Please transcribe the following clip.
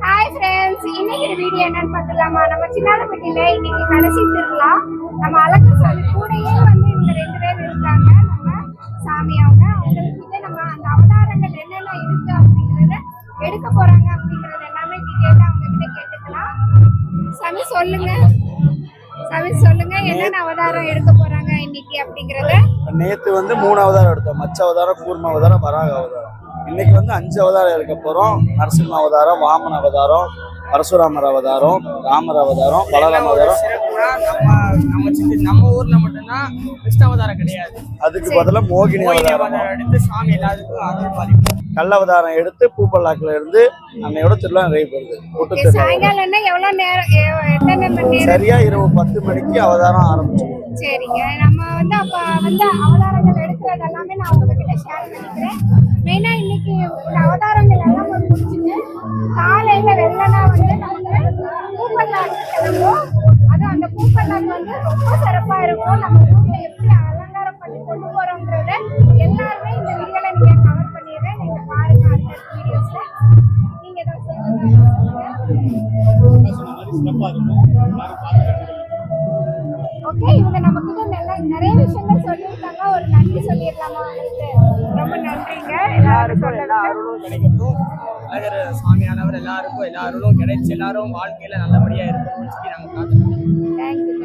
Hi friends, இன்னைக்கு video என்னன்னு பார்க்கலாமா? நம்ம சின்னாலப்பட்டியில இன்னைக்கு கடைசி திருவிழா. நம்ம அழகு சாமி கூடயே வந்து இந்த 2 பேர் இருக்காங்க. நம்ம சாமி அவங்ககிட்ட நம்ம அந்த அவதாரங்கள் என்னென்ன இருக்கு அப்படிங்கறத எடுக்க போறாங்க அப்படிங்கறது எல்லாமே டீடைலா அவங்க கிட்ட கேட்டுக்கலாம். சாமி சொல்லுங்க, என்னென்ன அவதாரம் எடுக்க போறாங்க இன்னைக்கு அப்படிங்கறத. நேத்து வந்து 3 அவதாரம் எடுத்தோம். மச்ச அவதாரம், கூர்ம அவதாரம், வராக அவதாரம். இன்னைக்கு வந்து 5 அவதாரம் எடுக்க போறோம். நரசிம்ம அவதாரம், வாமன அவதாரம், பரசுராமர் அவதாரம், ராமர் அவதாரம், பலராம அவதாரம். நம்ம ஊர்ல மட்டும்தான் கிருஷ்ண அவதாரம் கிடையாது. அதுக்கு பதிலா மோகினி அவதாரம் எடுத்து சாமி எல்லாத்துக்கும் அருள் பாலிக்கும். கள்ள அவதாரம் எடுத்து பூப்பல்லாக்குல இருந்து அன்னையோட திருவிழா நிறைவு சாயங்காலம் என்ன எவ்வளவு நேரம், எத்தனை மணி நேரம்? சரியா இரவு 10 மணிக்கு அவதாரம் ஆரம்பிச்சோம். சரிங்க, நம்ம வந்து அப்ப வந்து அவதாரங்கள் எடுக்கிறது எல்லாமே நான் உங்ககிட்ட ஷேர் பண்ணிக்கிறேன். மெயினா இன்னைக்கு அவதாரங்கள் எல்லாம் முடிச்சுட்டு காலையில வெள்ளனா வந்து நம்ம பூப்பல்லாக்கு கிளம்புவோம். அதுவும் அந்த பூப்பல்லாக்கு வந்து ரொம்ப சிறப்பா இருக்கும். நம்ம ஊர்ல எப்படி அலங்காரம் பண்ணி கொண்டு போறோம்ன்றத எல்லாருமே இந்த வீடியோல நீங்க கவர் பண்ணிடுறேன். நீங்க பாருங்க அடுத்த வீடியோஸ்ல. நீங்க ஏதாவது ஓகே, இவங்க நம்ம கிட்ட நிறைய விஷயங்கள் சொல்லியிருக்காங்க. ஒரு நன்றி சொல்லிடலாமா உங்களுக்கு? ரொம்ப நன்றிங்க. எல்லாருக்கும் எல்லா அருளும் கிடைக்கட்டும். அழகர் சாமியானவர் எல்லாருக்கும் எல்லா அருளும் கிடைச்சு எல்லாரும் வாழ்க்கையில நல்லபடியா இருக்கணும்னு சொல்லி நாங்க காத்துக்கிறோம். தேங்க்யூ.